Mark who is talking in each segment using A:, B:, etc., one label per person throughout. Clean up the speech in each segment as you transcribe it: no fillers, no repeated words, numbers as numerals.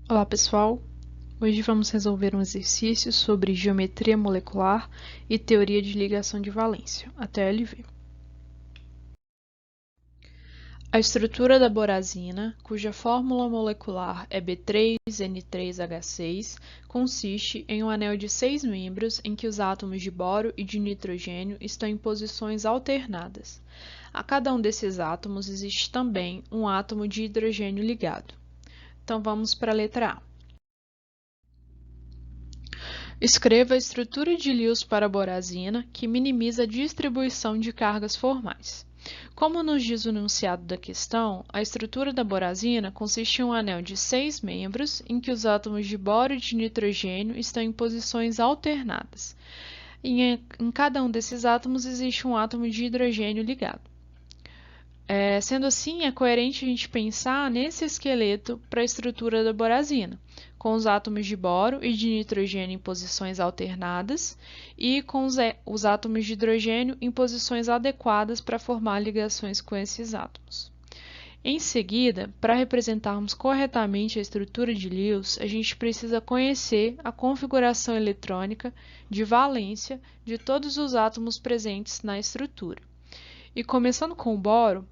A: Olá pessoal, hoje vamos resolver um exercício sobre geometria molecular e teoria de ligação de valência, a TLV. A estrutura da borazina, cuja fórmula molecular é B3N3H6, consiste em um anel de 6 membros em que os átomos de boro e de nitrogênio estão em posições alternadas. A cada um desses átomos existe também um átomo de hidrogênio ligado. Então vamos para a letra A. Escreva a estrutura de Lewis para a borazina, que minimiza a distribuição de cargas formais. Como nos diz o enunciado da questão, a estrutura da borazina consiste em um anel de 6 membros, em que os átomos de boro e de nitrogênio estão em posições alternadas. Em cada um desses átomos existe um átomo de hidrogênio ligado. Sendo assim, é coerente a gente pensar nesse esqueleto para a estrutura da borazina, com os átomos de boro e de nitrogênio em posições alternadas e com os átomos de hidrogênio em posições adequadas para formar ligações com esses átomos. Em seguida, para representarmos corretamente a estrutura de Lewis, a gente precisa conhecer a configuração eletrônica de valência de todos os átomos presentes na estrutura. E começando com o boro,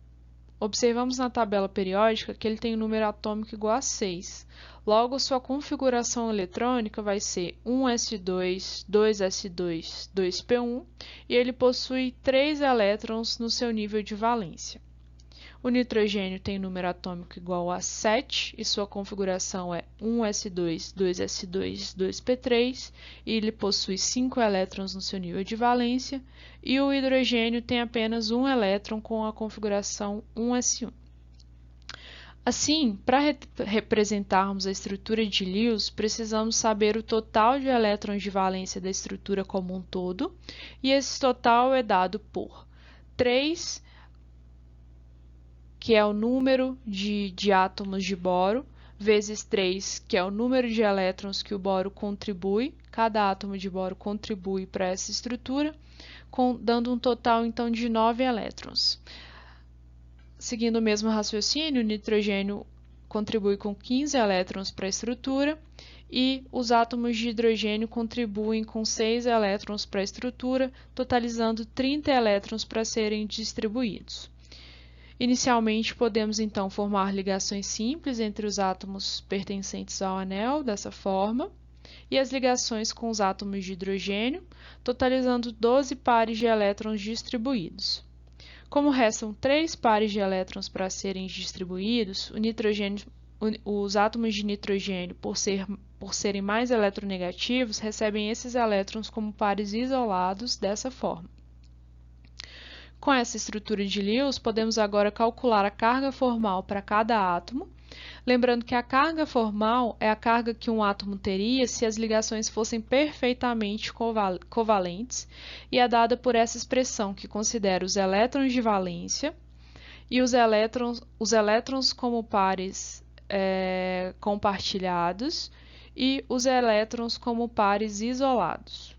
A: observamos na tabela periódica que ele tem um número atômico igual a 6. Logo, sua configuração eletrônica vai ser 1s2, 2s2, 2p1 e ele possui 3 elétrons no seu nível de valência. O nitrogênio tem número atômico igual a 7 e sua configuração é 1s2, 2s2, 2p3 e ele possui 5 elétrons no seu nível de valência, e o hidrogênio tem apenas um elétron com a configuração 1s1. Assim, para representarmos a estrutura de Lewis, precisamos saber o total de elétrons de valência da estrutura como um todo, e esse total é dado por 3, que é o número de átomos de boro, vezes 3, que é o número de elétrons que o boro contribui, cada átomo de boro contribui para essa estrutura, dando um total, então, de 9 elétrons. Seguindo o mesmo raciocínio, o nitrogênio contribui com 15 elétrons para a estrutura, e os átomos de hidrogênio contribuem com 6 elétrons para a estrutura, totalizando 30 elétrons para serem distribuídos. Inicialmente, podemos então formar ligações simples entre os átomos pertencentes ao anel, dessa forma, e as ligações com os átomos de hidrogênio, totalizando 12 pares de elétrons distribuídos. Como restam 3 pares de elétrons para serem distribuídos, os átomos de nitrogênio, por serem mais eletronegativos, recebem esses elétrons como pares isolados dessa forma. Com essa estrutura de Lewis, podemos agora calcular a carga formal para cada átomo, lembrando que a carga formal é a carga que um átomo teria se as ligações fossem perfeitamente covalentes e é dada por essa expressão que considera os elétrons de valência e os elétrons como pares compartilhados e os elétrons como pares isolados.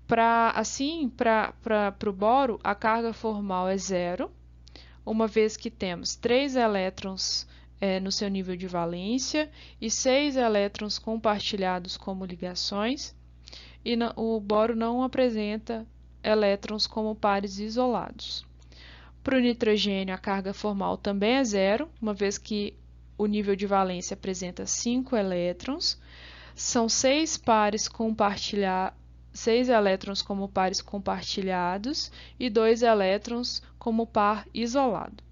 A: Para o boro, a carga formal é 0, uma vez que temos 3 elétrons no seu nível de valência e 6 elétrons compartilhados como ligações, e o boro não apresenta elétrons como pares isolados. Para o nitrogênio, a carga formal também é 0, uma vez que o nível de valência apresenta 5 elétrons, são 6 elétrons como pares compartilhados e 2 elétrons como par isolado.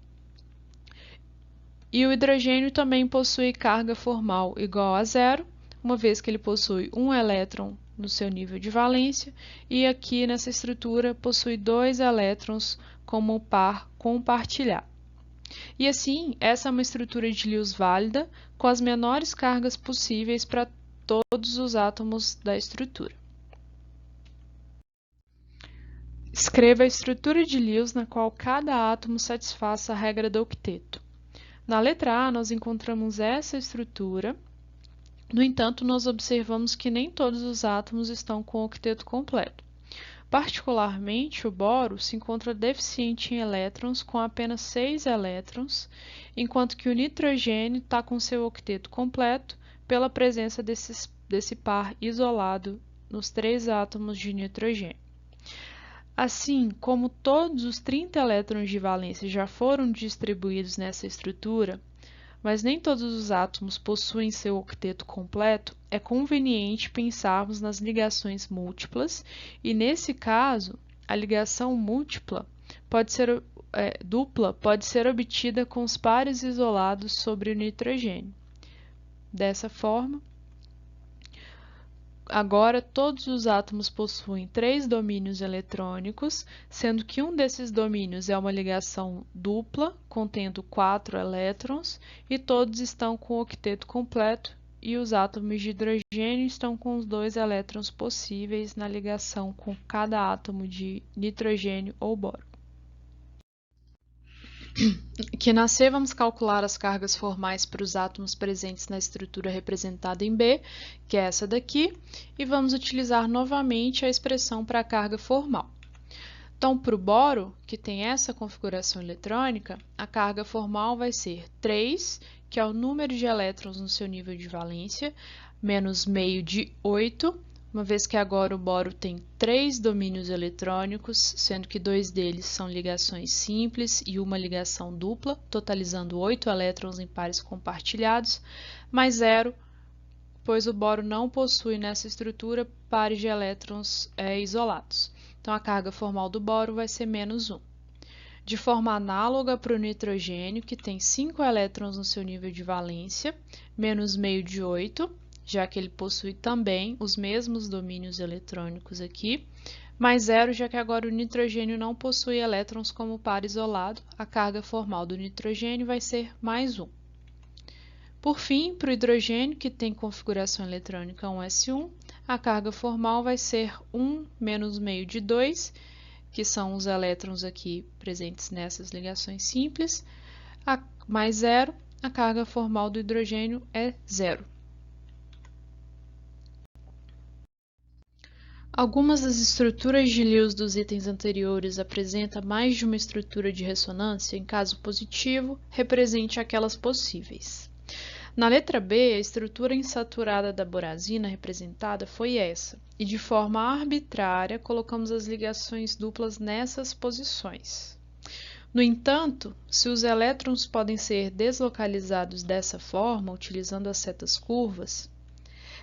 A: E o hidrogênio também possui carga formal igual a 0, uma vez que ele possui 1 elétron no seu nível de valência, e aqui nessa estrutura possui 2 elétrons como par compartilhado. E assim, essa é uma estrutura de Lewis válida, com as menores cargas possíveis para todos os átomos da estrutura. Escreva a estrutura de Lewis na qual cada átomo satisfaz a regra do octeto. Na letra A, nós encontramos essa estrutura. No entanto, nós observamos que nem todos os átomos estão com o octeto completo. Particularmente, o boro se encontra deficiente em elétrons com apenas 6 elétrons, enquanto que o nitrogênio está com seu octeto completo pela presença desse par isolado nos 3 átomos de nitrogênio. Assim, como todos os 30 elétrons de valência já foram distribuídos nessa estrutura, mas nem todos os átomos possuem seu octeto completo, é conveniente pensarmos nas ligações múltiplas e, nesse caso, a ligação dupla pode ser obtida com os pares isolados sobre o nitrogênio. Dessa forma, agora todos os átomos possuem 3 domínios eletrônicos, sendo que um desses domínios é uma ligação dupla, contendo 4 elétrons, e todos estão com o octeto completo, e os átomos de hidrogênio estão com os 2 elétrons possíveis na ligação com cada átomo de nitrogênio ou boro. Que nascer, vamos calcular as cargas formais para os átomos presentes na estrutura representada em B, que é essa daqui, e vamos utilizar novamente a expressão para a carga formal. Então, para o boro, que tem essa configuração eletrônica, a carga formal vai ser 3, que é o número de elétrons no seu nível de valência, menos meio de 8, uma vez que agora o boro tem 3 domínios eletrônicos, sendo que 2 deles são ligações simples e uma ligação dupla, totalizando 8 elétrons em pares compartilhados, mais 0, pois o boro não possui nessa estrutura pares de elétrons isolados. Então, a carga formal do boro vai ser menos 1. De forma análoga para o nitrogênio, que tem 5 elétrons no seu nível de valência, menos meio de 8, já que ele possui também os mesmos domínios eletrônicos aqui, mais 0, já que agora o nitrogênio não possui elétrons como par isolado, a carga formal do nitrogênio vai ser mais 1. Por fim, para o hidrogênio, que tem configuração eletrônica 1s1, a carga formal vai ser 1 menos meio de 2, que são os elétrons aqui presentes nessas ligações simples, mais 0, a carga formal do hidrogênio é 0. Algumas das estruturas de Lewis dos itens anteriores apresentam mais de uma estrutura de ressonância. Em caso positivo, represente aquelas possíveis. Na letra B, a estrutura insaturada da borazina representada foi essa, e de forma arbitrária colocamos as ligações duplas nessas posições. No entanto, se os elétrons podem ser deslocalizados dessa forma, utilizando as setas curvas,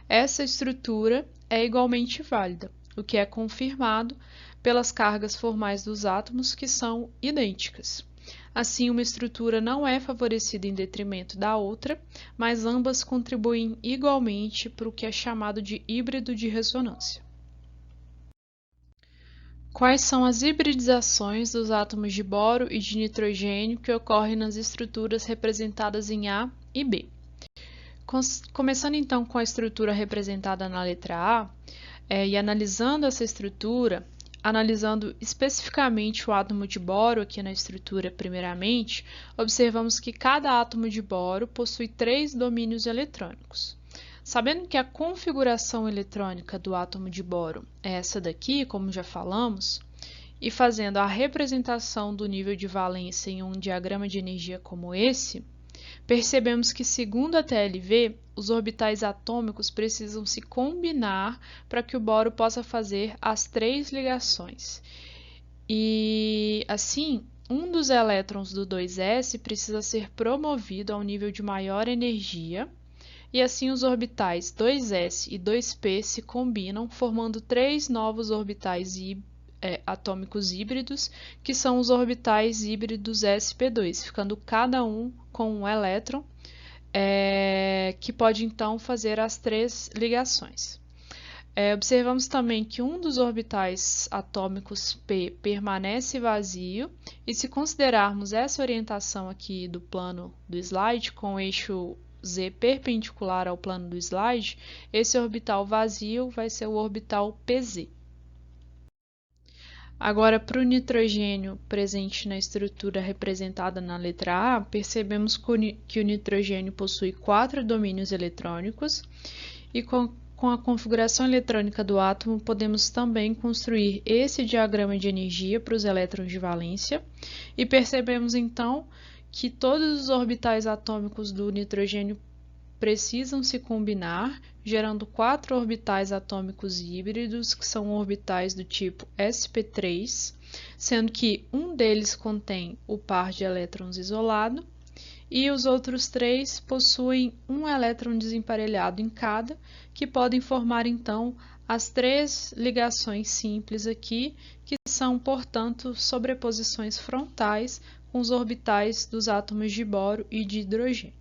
A: essa estrutura é igualmente válida, o que é confirmado pelas cargas formais dos átomos, que são idênticas. Assim, uma estrutura não é favorecida em detrimento da outra, mas ambas contribuem igualmente para o que é chamado de híbrido de ressonância. Quais são as hibridizações dos átomos de boro e de nitrogênio que ocorrem nas estruturas representadas em A e B? Começando então com a estrutura representada na letra A, e analisando essa estrutura, analisando especificamente o átomo de boro aqui na estrutura primeiramente, observamos que cada átomo de boro possui 3 domínios eletrônicos. Sabendo que a configuração eletrônica do átomo de boro é essa daqui, como já falamos, e fazendo a representação do nível de valência em um diagrama de energia como esse, percebemos que, segundo a TLV, os orbitais atômicos precisam se combinar para que o boro possa fazer as 3 ligações. E, assim, um dos elétrons do 2s precisa ser promovido a um nível de maior energia, e assim os orbitais 2s e 2p se combinam, formando 3 novos orbitais atômicos híbridos, que são os orbitais híbridos sp2, ficando cada um com um elétron, que pode então fazer as 3 ligações. Observamos também que um dos orbitais atômicos p permanece vazio, e se considerarmos essa orientação aqui do plano do slide, com o eixo z perpendicular ao plano do slide, esse orbital vazio vai ser o orbital pz. Agora, para o nitrogênio presente na estrutura representada na letra A, percebemos que o nitrogênio possui 4 domínios eletrônicos, e Com a configuração eletrônica do átomo, podemos também construir esse diagrama de energia para os elétrons de valência e percebemos então que todos os orbitais atômicos do nitrogênio precisam se combinar, gerando 4 orbitais atômicos híbridos, que são orbitais do tipo sp3, sendo que um deles contém o par de elétrons isolado e os outros 3 possuem um elétron desemparelhado em cada, que podem formar então as 3 ligações simples aqui, que são, portanto, sobreposições frontais com os orbitais dos átomos de boro e de hidrogênio.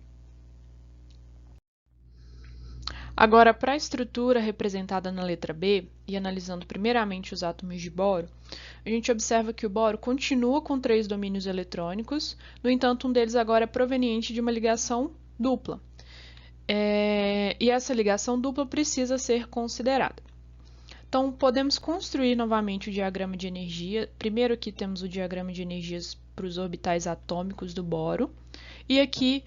A: Agora, para a estrutura representada na letra B, e analisando primeiramente os átomos de boro, a gente observa que o boro continua com 3 domínios eletrônicos, no entanto, um deles agora é proveniente de uma ligação dupla. E essa ligação dupla precisa ser considerada. Então, podemos construir novamente o diagrama de energia. Primeiro aqui temos o diagrama de energias para os orbitais atômicos do boro, e aqui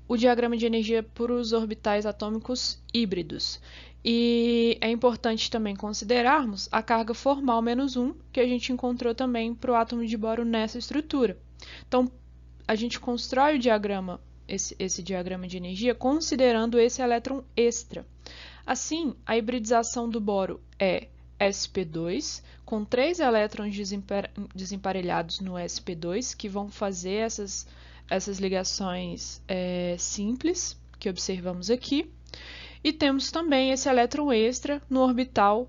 A: o diagrama de energia para os orbitais atômicos híbridos. E é importante também considerarmos a carga formal -1, que a gente encontrou também para o átomo de boro nessa estrutura. Então, a gente constrói o diagrama, esse diagrama de energia, considerando esse elétron extra. Assim, a hibridização do boro é sp2, com 3 elétrons desemparelhados no sp2, que vão fazer essas ligações simples que observamos aqui. E temos também esse elétron extra no orbital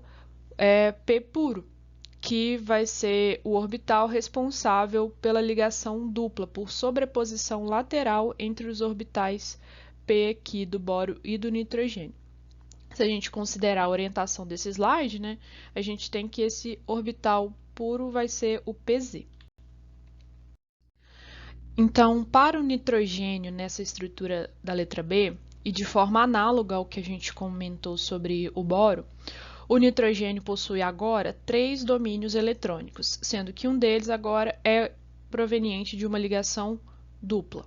A: p puro, que vai ser o orbital responsável pela ligação dupla, por sobreposição lateral entre os orbitais p aqui do boro e do nitrogênio. Se a gente considerar a orientação desse slide, né, a gente tem que esse orbital puro vai ser o pz. Então, para o nitrogênio nessa estrutura da letra B, e de forma análoga ao que a gente comentou sobre o boro, o nitrogênio possui agora 3 domínios eletrônicos, sendo que um deles agora é proveniente de uma ligação dupla.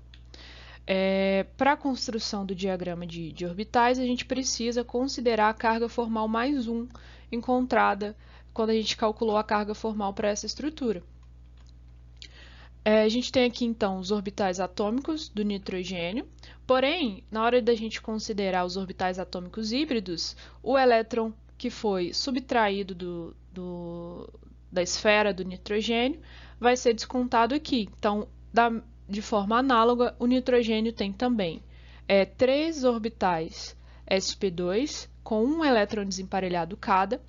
A: Para a construção do diagrama de orbitais, a gente precisa considerar a carga formal +1 encontrada quando a gente calculou a carga formal para essa estrutura. A gente tem aqui, então, os orbitais atômicos do nitrogênio, porém, na hora da gente considerar os orbitais atômicos híbridos, o elétron que foi subtraído da esfera do nitrogênio vai ser descontado aqui. Então, de forma análoga, o nitrogênio tem também 3 orbitais sp2, com um elétron desemparelhado cada,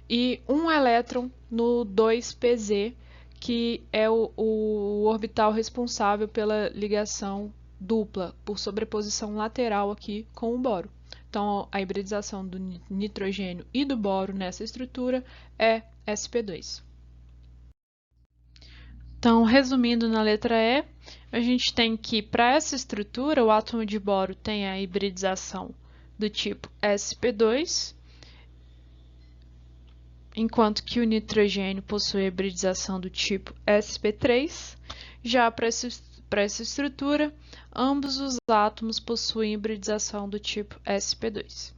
A: e um elétron no 2pz, que é o orbital responsável pela ligação dupla, por sobreposição lateral aqui com o boro. Então, a hibridização do nitrogênio e do boro nessa estrutura é sp2. Então, resumindo na letra E, a gente tem que, para essa estrutura, o átomo de boro tem a hibridização do tipo sp2, enquanto que o nitrogênio possui a hibridização do tipo sp3. Já para essa estrutura, ambos os átomos possuem hibridização do tipo sp2.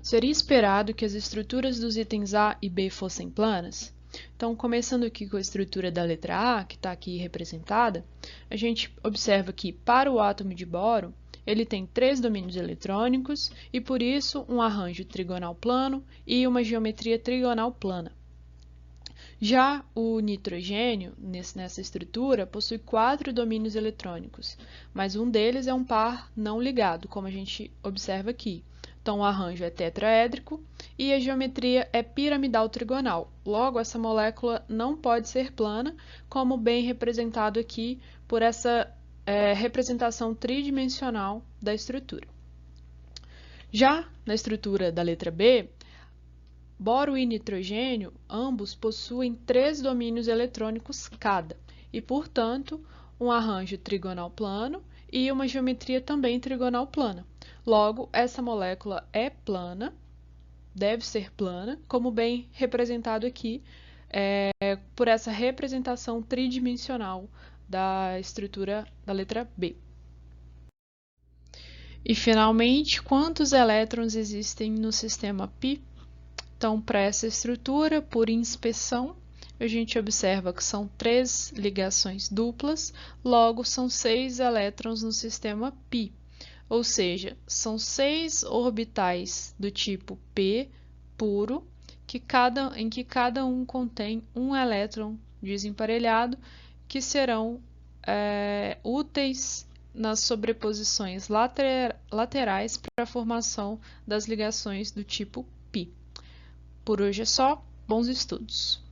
A: Seria esperado que as estruturas dos itens A e B fossem planas? Então, começando aqui com a estrutura da letra A, que está aqui representada, a gente observa que, para o átomo de boro, ele tem 3 domínios eletrônicos e, por isso, um arranjo trigonal plano e uma geometria trigonal plana. Já o nitrogênio, nessa estrutura, possui 4 domínios eletrônicos, mas um deles é um par não ligado, como a gente observa aqui. Então, o arranjo é tetraédrico e a geometria é piramidal trigonal. Logo, essa molécula não pode ser plana, como bem representado aqui por essa representação tridimensional da estrutura. Já na estrutura da letra B, boro e nitrogênio, ambos possuem 3 domínios eletrônicos cada, e, portanto, um arranjo trigonal plano e uma geometria também trigonal plana. Logo, essa molécula é plana, deve ser plana, como bem representado aqui por essa representação tridimensional da estrutura da letra B. E, finalmente, quantos elétrons existem no sistema π? Então, para essa estrutura, por inspeção, a gente observa que são 3 ligações duplas, logo são 6 elétrons no sistema π, ou seja, são 6 orbitais do tipo p puro, em que cada um contém um elétron desemparelhado, que serão úteis nas sobreposições laterais para a formação das ligações do tipo π. Por hoje é só, bons estudos!